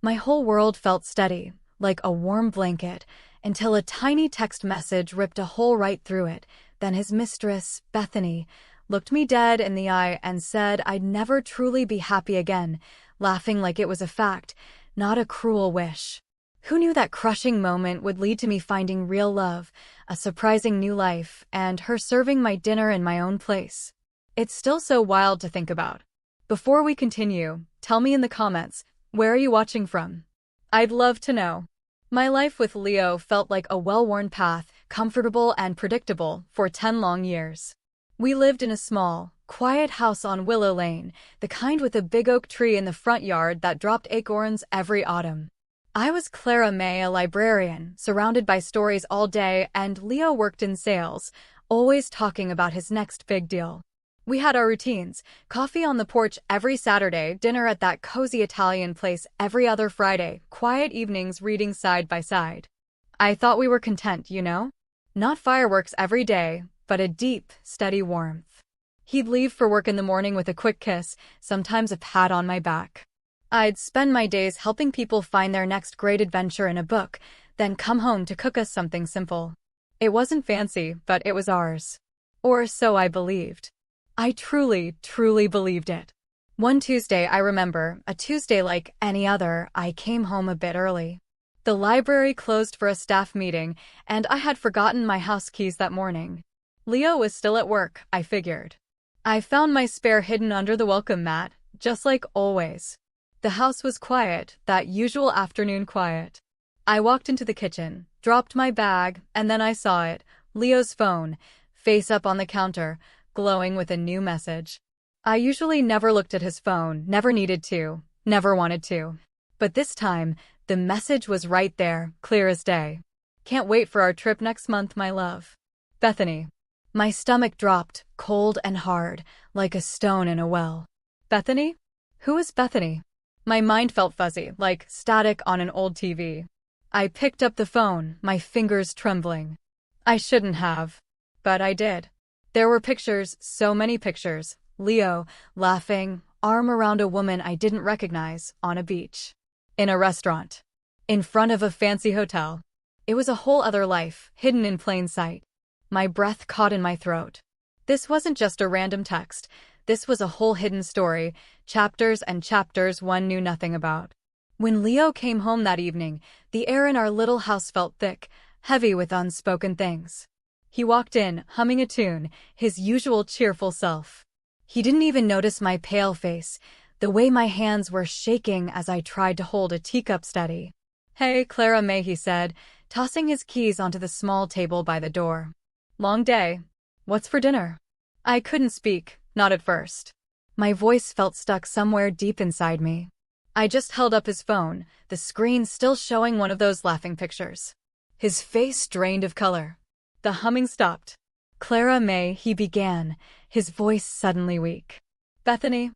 My whole world felt steady, like a warm blanket, until a tiny text message ripped a hole right through it. Then his mistress, Bethany, looked me dead in the eye and said I'd never truly be happy again, laughing like it was a fact, not a cruel wish. Who knew that crushing moment would lead to me finding real love, a surprising new life, and her serving my dinner in my own place? It's still so wild to think about. Before we continue, tell me in the comments, where are you watching from? I'd love to know. My life with Leo felt like a well-worn path, comfortable and predictable, for 10 long years. We lived in a small, quiet house on Willow Lane, the kind with a big oak tree in the front yard that dropped acorns every autumn. I was Clara May, a librarian, surrounded by stories all day, and Leo worked in sales, always talking about his next big deal. We had our routines: coffee on the porch every Saturday, dinner at that cozy Italian place every other Friday, quiet evenings reading side by side. I thought we were content, you know? Not fireworks every day, but a deep, steady warmth. He'd leave for work in the morning with a quick kiss, sometimes a pat on my back. I'd spend my days helping people find their next great adventure in a book, then come home to cook us something simple. It wasn't fancy, but it was ours. Or so I believed. I truly, truly believed it. One Tuesday, I remember, a Tuesday like any other, I came home a bit early. The library closed for a staff meeting, and I had forgotten my house keys that morning. Leo was still at work, I figured. I found my spare hidden under the welcome mat, just like always. The house was quiet, that usual afternoon quiet. I walked into the kitchen, dropped my bag, and then I saw it, Leo's phone, face up on the counter, glowing with a new message. I usually never looked at his phone, never needed to, never wanted to. But this time, the message was right there, clear as day. Can't wait for our trip next month, my love. Bethany. My stomach dropped, cold and hard, like a stone in a well. Bethany? Who is Bethany? My mind felt fuzzy, like static on an old TV. I picked up the phone, my fingers trembling. I shouldn't have. But I did. There were pictures, so many pictures. Leo, laughing, arm around a woman I didn't recognize, on a beach. In a restaurant. In front of a fancy hotel. It was a whole other life, hidden in plain sight. My breath caught in my throat. This wasn't just a random text. This was a whole hidden story, chapters and chapters one knew nothing about. When Leo came home that evening, the air in our little house felt thick, heavy with unspoken things. He walked in, humming a tune, his usual cheerful self. He didn't even notice my pale face, the way my hands were shaking as I tried to hold a teacup steady. "Hey, Clara May," he said, tossing his keys onto the small table by the door. "Long day. What's for dinner?" I couldn't speak. Not at first. My voice felt stuck somewhere deep inside me. I just held up his phone, the screen still showing one of those laughing pictures. His face drained of color. The humming stopped. "Clara May," he began, his voice suddenly weak. "Bethany?"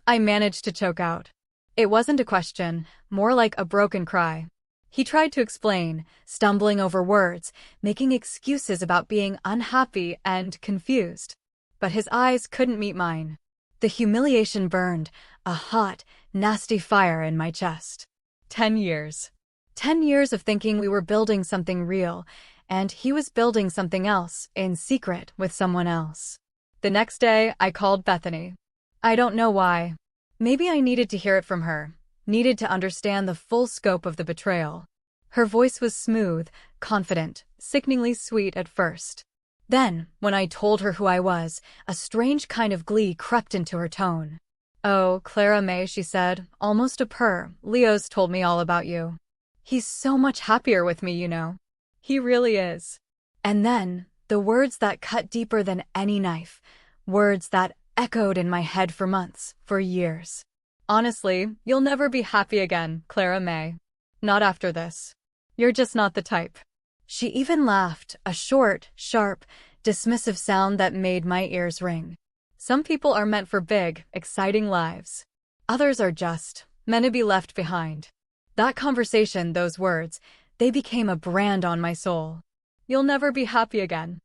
I managed to choke out. It wasn't a question, more like a broken cry. He tried to explain, stumbling over words, making excuses about being unhappy and confused. But his eyes couldn't meet mine. The humiliation burned, a hot, nasty fire in my chest. 10 years. 10 years of thinking we were building something real, and he was building something else, in secret, with someone else. The next day, I called Bethany. I don't know why. Maybe I needed to hear it from her, needed to understand the full scope of the betrayal. Her voice was smooth, confident, sickeningly sweet at first. Then, when I told her who I was, a strange kind of glee crept into her tone. "Oh, Clara May," she said, almost a purr, "Leo's told me all about you. He's so much happier with me, you know. He really is." And then, the words that cut deeper than any knife, words that echoed in my head for months, for years. "Honestly, you'll never be happy again, Clara May. Not after this. You're just not the type." She even laughed, a short, sharp, dismissive sound that made my ears ring. Some people are meant for big, exciting lives. Others are just meant to be left behind. That conversation, those words, they became a brand on my soul. "You'll never be happy again."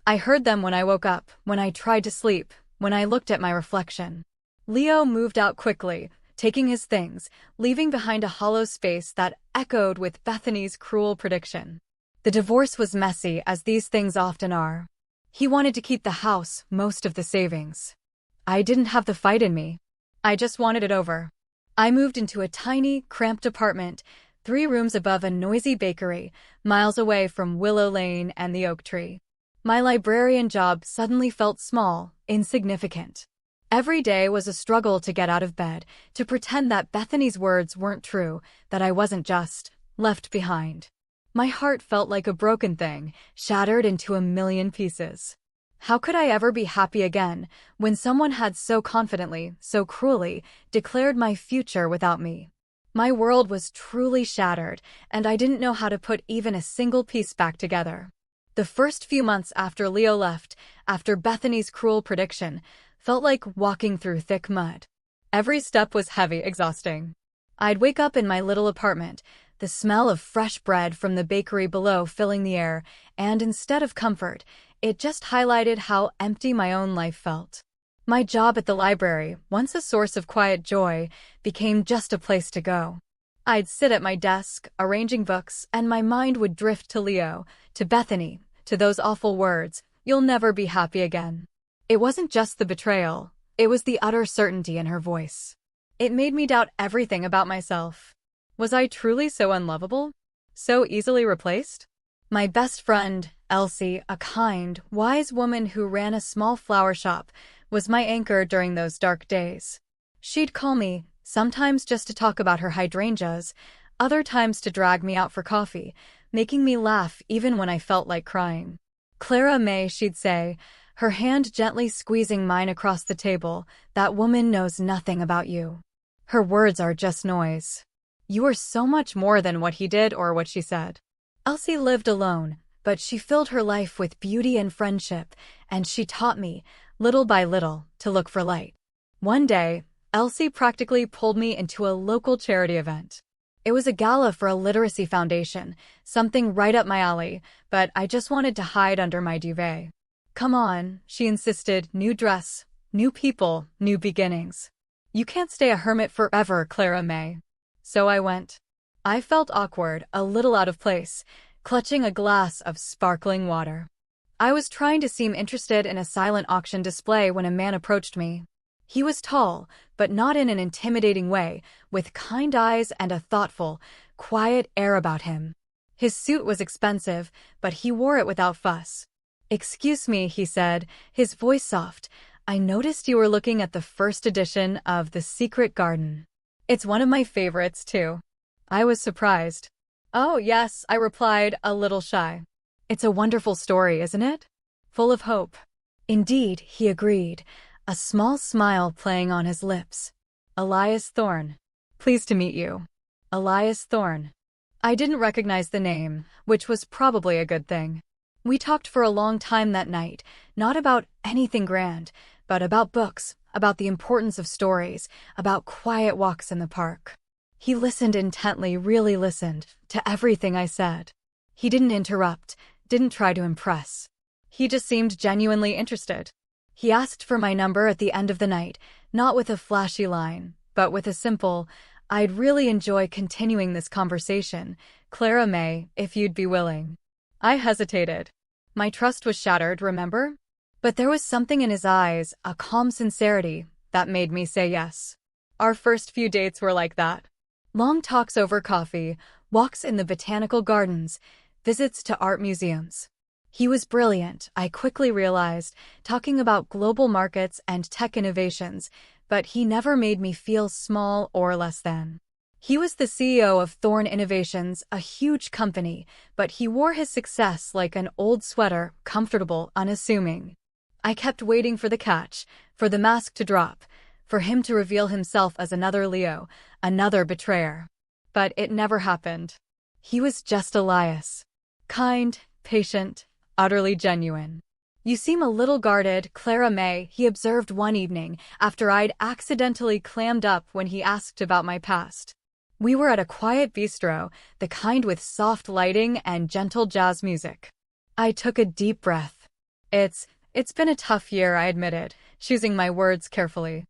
I heard them when I woke up, when I tried to sleep, when I looked at my reflection. Leo moved out quickly, taking his things, leaving behind a hollow space that echoed with Bethany's cruel prediction. The divorce was messy, as these things often are. He wanted to keep the house, most of the savings. I didn't have the fight in me. I just wanted it over. I moved into a tiny, cramped apartment, 3 rooms above a noisy bakery, miles away from Willow Lane and the oak tree. My librarian job suddenly felt small, insignificant. Every day was a struggle to get out of bed, to pretend that Bethany's words weren't true, that I wasn't just left behind. My heart felt like a broken thing, shattered into a million pieces. How could I ever be happy again, when someone had so confidently, so cruelly, declared my future without me? My world was truly shattered, and I didn't know how to put even a single piece back together. The first few months after Leo left, after Bethany's cruel prediction, felt like walking through thick mud. Every step was heavy, exhausting. I'd wake up in my little apartment, the smell of fresh bread from the bakery below filling the air, and instead of comfort, it just highlighted how empty my own life felt. My job at the library, once a source of quiet joy, became just a place to go. I'd sit at my desk, arranging books, and my mind would drift to Leo, to Bethany, to those awful words, "You'll never be happy again." It wasn't just the betrayal, it was the utter certainty in her voice. It made me doubt everything about myself. Was I truly so unlovable? So easily replaced? My best friend, Elsie, a kind, wise woman who ran a small flower shop, was my anchor during those dark days. She'd call me, sometimes just to talk about her hydrangeas, other times to drag me out for coffee, making me laugh even when I felt like crying. "Clara May," she'd say, her hand gently squeezing mine across the table, "that woman knows nothing about you. Her words are just noise. You are so much more than what he did or what she said." Elsie lived alone, but she filled her life with beauty and friendship, and she taught me, little by little, to look for light. One day, Elsie practically pulled me into a local charity event. It was a gala for a literacy foundation, something right up my alley, but I just wanted to hide under my duvet. "Come on," she insisted, "new dress, new people, new beginnings. You can't stay a hermit forever, Clara May." So I went. I felt awkward, a little out of place, clutching a glass of sparkling water. I was trying to seem interested in a silent auction display when a man approached me. He was tall, but not in an intimidating way, with kind eyes and a thoughtful, quiet air about him. His suit was expensive, but he wore it without fuss. "Excuse me," he said, his voice soft. "I noticed you were looking at the first edition of The Secret Garden. It's one of my favorites, too." I was surprised. "Oh, yes," I replied, a little shy. "It's a wonderful story, isn't it? Full of hope." "Indeed," he agreed, a small smile playing on his lips. "Elias Thorne. Pleased to meet you." Elias Thorne. I didn't recognize the name, which was probably a good thing. We talked for a long time that night, not about anything grand, but about books, about the importance of stories, about quiet walks in the park. He listened intently, really listened, to everything I said. He didn't interrupt, didn't try to impress. He just seemed genuinely interested. He asked for my number at the end of the night, not with a flashy line, but with a simple, "I'd really enjoy continuing this conversation, Clara May, if you'd be willing." I hesitated. My trust was shattered, remember? But there was something in his eyes, a calm sincerity, that made me say yes. Our first few dates were like that. Long talks over coffee, walks in the botanical gardens, visits to art museums. He was brilliant, I quickly realized, talking about global markets and tech innovations, but he never made me feel small or less than. He was the CEO of Thorne Innovations, a huge company, but he wore his success like an old sweater, comfortable, unassuming. I kept waiting for the catch, for the mask to drop, for him to reveal himself as another Leo, another betrayer. But it never happened. He was just Elias. Kind, patient, utterly genuine. "You seem a little guarded, Clara May," he observed one evening after I'd accidentally clammed up when he asked about my past. We were at a quiet bistro, the kind with soft lighting and gentle jazz music. I took a deep breath. It's been a tough year," I admitted, choosing my words carefully.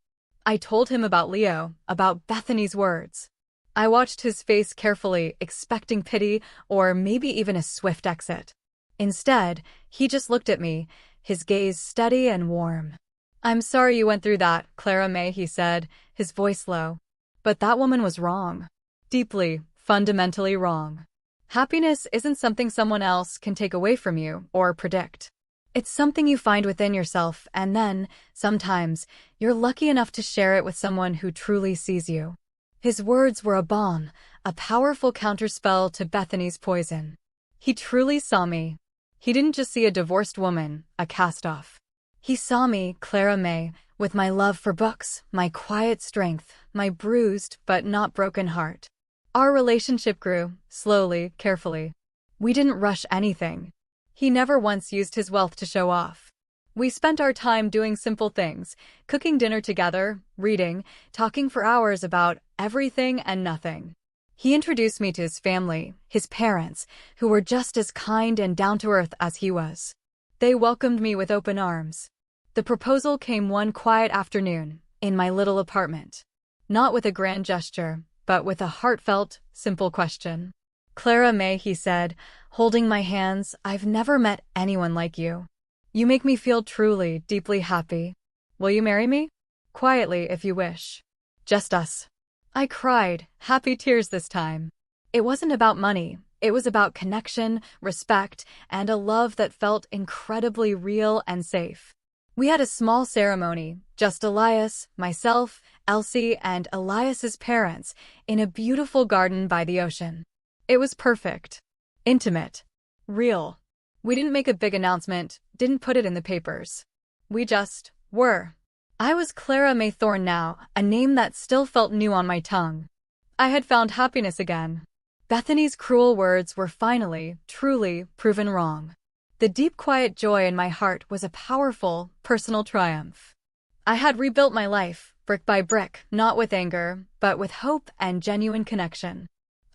I told him about Leo, about Bethany's words. I watched his face carefully, expecting pity or maybe even a swift exit. Instead, he just looked at me, his gaze steady and warm. "I'm sorry you went through that, Clara May," he said, his voice low. "But that woman was wrong. Deeply, fundamentally wrong. Happiness isn't something someone else can take away from you or predict. It's something you find within yourself, and then, sometimes, you're lucky enough to share it with someone who truly sees you." His words were a balm, a powerful counterspell to Bethany's poison. He truly saw me. He didn't just see a divorced woman, a cast-off. He saw me, Clara May, with my love for books, my quiet strength, my bruised but not broken heart. Our relationship grew, slowly, carefully. We didn't rush anything. He never once used his wealth to show off. We spent our time doing simple things, cooking dinner together, reading, talking for hours about everything and nothing. He introduced me to his family, his parents, who were just as kind and down-to-earth as he was. They welcomed me with open arms. The proposal came one quiet afternoon, in my little apartment. Not with a grand gesture, but with a heartfelt, simple question. "Clara May," he said, holding my hands, "I've never met anyone like you. You make me feel truly, deeply happy. Will you marry me? Quietly, if you wish. Just us." I cried, happy tears this time. It wasn't about money. It was about connection, respect, and a love that felt incredibly real and safe. We had a small ceremony, just Elias, myself, Elsie, and Elias's parents, in a beautiful garden by the ocean. It was perfect. Intimate. Real. We didn't make a big announcement, didn't put it in the papers. We just were. I was Clara May Thorne now, a name that still felt new on my tongue. I had found happiness again. Bethany's cruel words were finally, truly, proven wrong. The deep quiet joy in my heart was a powerful, personal triumph. I had rebuilt my life, brick by brick, not with anger, but with hope and genuine connection.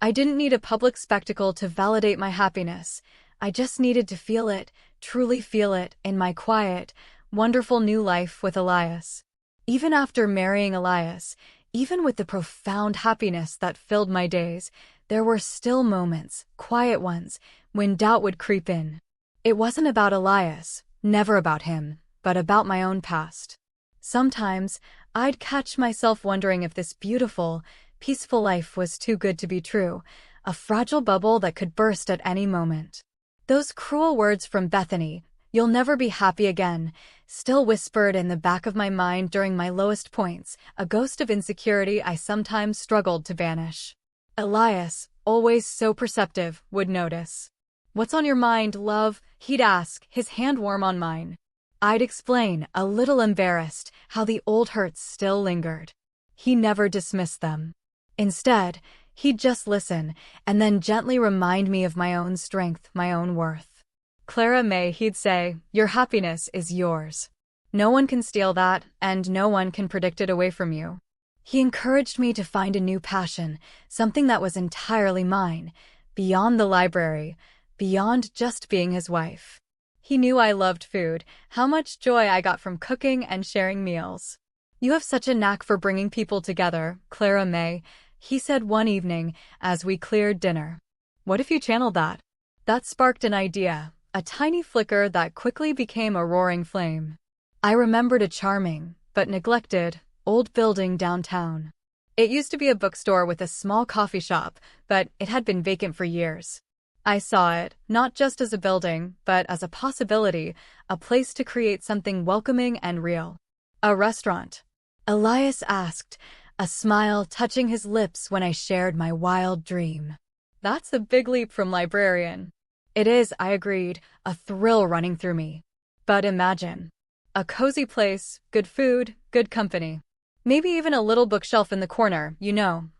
I didn't need a public spectacle to validate my happiness. I just needed to feel it, truly feel it, in my quiet, wonderful new life with Elias. Even after marrying Elias, even with the profound happiness that filled my days, there were still moments, quiet ones, when doubt would creep in. It wasn't about Elias, never about him, but about my own past. Sometimes, I'd catch myself wondering if this beautiful, peaceful life was too good to be true, a fragile bubble that could burst at any moment. Those cruel words from Bethany, "You'll never be happy again," still whispered in the back of my mind during my lowest points, a ghost of insecurity I sometimes struggled to banish. Elias, always so perceptive, would notice. "What's on your mind, love?" he'd ask, his hand warm on mine. I'd explain, a little embarrassed, how the old hurts still lingered. He never dismissed them. Instead, he'd just listen, and then gently remind me of my own strength, my own worth. "Clara May," he'd say, "your happiness is yours. No one can steal that, and no one can predict it away from you." He encouraged me to find a new passion, something that was entirely mine, beyond the library, beyond just being his wife. He knew I loved food, how much joy I got from cooking and sharing meals. "You have such a knack for bringing people together, Clara May," he said one evening as we cleared dinner. "What if you channeled that?" That sparked an idea, a tiny flicker that quickly became a roaring flame. I remembered a charming, but neglected, old building downtown. It used to be a bookstore with a small coffee shop, but it had been vacant for years. I saw it, not just as a building, but as a possibility, a place to create something welcoming and real. "A restaurant?" Elias asked, a smile touching his lips when I shared my wild dream. "That's a big leap from librarian." "It is," I agreed, a thrill running through me. "But imagine. A cozy place, good food, good company. Maybe even a little bookshelf in the corner,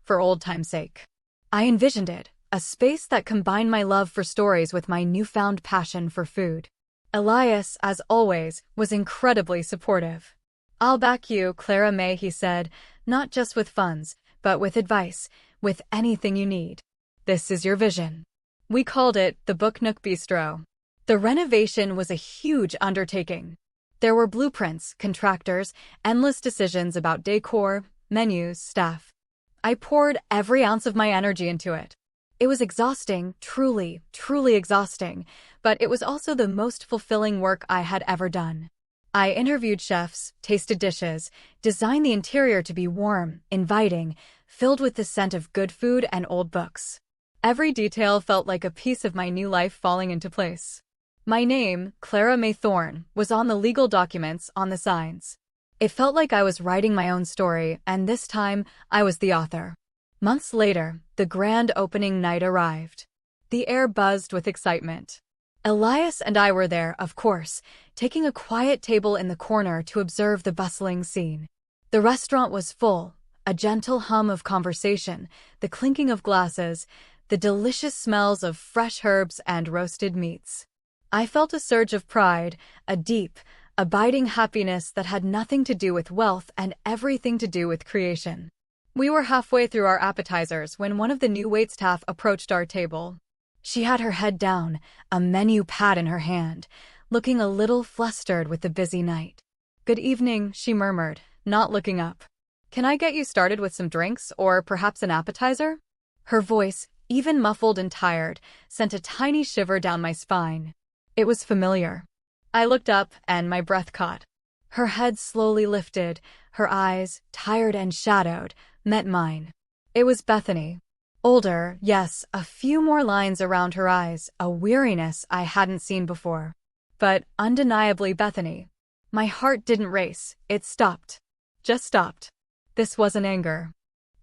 for old time's sake." I envisioned it, a space that combined my love for stories with my newfound passion for food. Elias, as always, was incredibly supportive. "I'll back you, Clara May," he said, "not just with funds, but with advice, with anything you need. This is your vision." We called it the Book Nook Bistro. The renovation was a huge undertaking. There were blueprints, contractors, endless decisions about decor, menus, staff. I poured every ounce of my energy into it. It was exhausting, truly, truly exhausting, but it was also the most fulfilling work I had ever done. I interviewed chefs, tasted dishes, designed the interior to be warm, inviting, filled with the scent of good food and old books. Every detail felt like a piece of my new life falling into place. My name, Clara May Thorne, was on the legal documents, on the signs. It felt like I was writing my own story, and this time, I was the author. Months later, the grand opening night arrived. The air buzzed with excitement. Elias and I were there, of course, taking a quiet table in the corner to observe the bustling scene. The restaurant was full, a gentle hum of conversation, the clinking of glasses, the delicious smells of fresh herbs and roasted meats. I felt a surge of pride, a deep, abiding happiness that had nothing to do with wealth and everything to do with creation. We were halfway through our appetizers when one of the new waitstaff approached our table. She had her head down, a menu pad in her hand, looking a little flustered with the busy night. "Good evening," she murmured, not looking up. "Can I get you started with some drinks, or perhaps an appetizer?" Her voice, even muffled and tired, sent a tiny shiver down my spine. It was familiar. I looked up, and my breath caught. Her head slowly lifted, her eyes, tired and shadowed, met mine. It was Bethany. Older, yes, a few more lines around her eyes, a weariness I hadn't seen before. But undeniably Bethany. My heart didn't race, it stopped. Just stopped. This wasn't anger.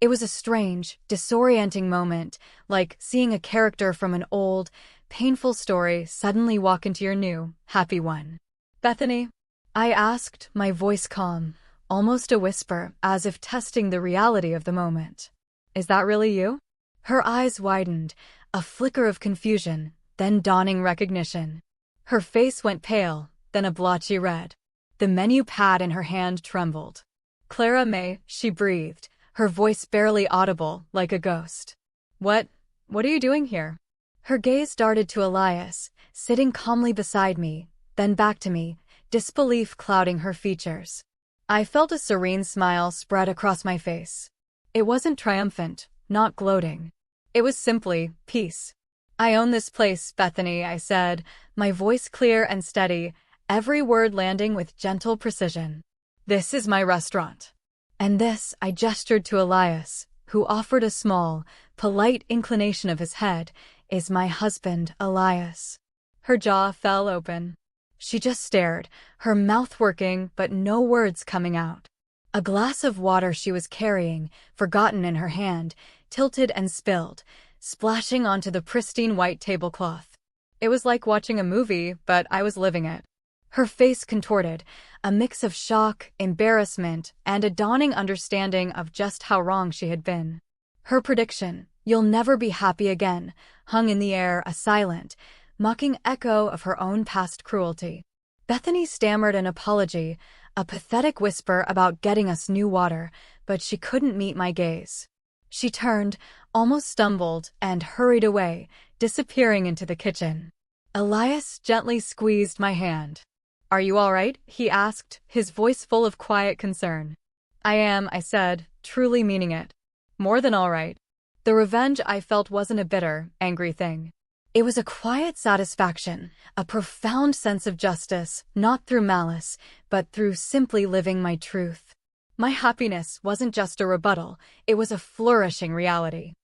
It was a strange, disorienting moment, like seeing a character from an old, painful story suddenly walk into your new, happy one. "Bethany?" I asked, my voice calm, almost a whisper, as if testing the reality of the moment. "Is that really you?" Her eyes widened, a flicker of confusion, then dawning recognition. Her face went pale, then a blotchy red. The menu pad in her hand trembled. "Clara May," she breathed, her voice barely audible, like a ghost. What are you doing here?" Her gaze darted to Elias, sitting calmly beside me, then back to me, disbelief clouding her features. I felt a serene smile spread across my face. It wasn't triumphant, not gloating. It was simply peace. "I own this place, Bethany," I said, my voice clear and steady, every word landing with gentle precision. "This is my restaurant. And this," I gestured to Elias, who offered a small, polite inclination of his head, "is my husband, Elias." Her jaw fell open. She just stared, her mouth working but no words coming out. A glass of water she was carrying, forgotten in her hand, tilted and spilled, splashing onto the pristine white tablecloth. It was like watching a movie, but I was living it. Her face contorted, a mix of shock, embarrassment, and a dawning understanding of just how wrong she had been. Her prediction, "You'll never be happy again," hung in the air, a silent, mocking echo of her own past cruelty. Bethany stammered an apology, a pathetic whisper about getting us new water, but she couldn't meet my gaze. She turned, almost stumbled, and hurried away, disappearing into the kitchen. Elias gently squeezed my hand. "Are you all right?" he asked, his voice full of quiet concern. "I am," I said, truly meaning it. "More than all right." The revenge I felt wasn't a bitter, angry thing. It was a quiet satisfaction, a profound sense of justice, not through malice, but through simply living my truth. My happiness wasn't just a rebuttal, it was a flourishing reality.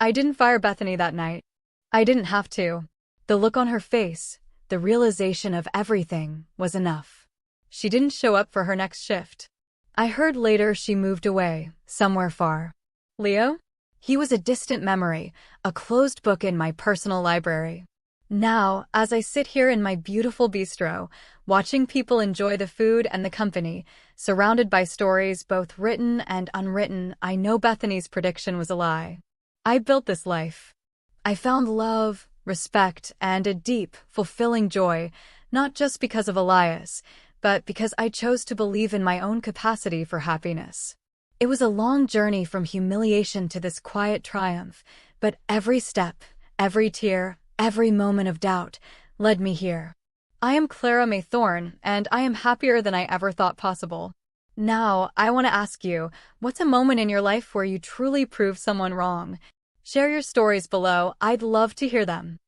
I didn't fire Bethany that night. I didn't have to. The look on her face, the realization of everything, was enough. She didn't show up for her next shift. I heard later she moved away, somewhere far. Leo? He was a distant memory, a closed book in my personal library. Now, as I sit here in my beautiful bistro, watching people enjoy the food and the company, surrounded by stories both written and unwritten, I know Bethany's prediction was a lie. I built this life. I found love, respect, and a deep, fulfilling joy, not just because of Elias, but because I chose to believe in my own capacity for happiness. It was a long journey from humiliation to this quiet triumph, but every step, every tear, every moment of doubt led me here. I am Clara May Thorne, and I am happier than I ever thought possible. Now, I want to ask you, what's a moment in your life where you truly proved someone wrong? Share your stories below. I'd love to hear them.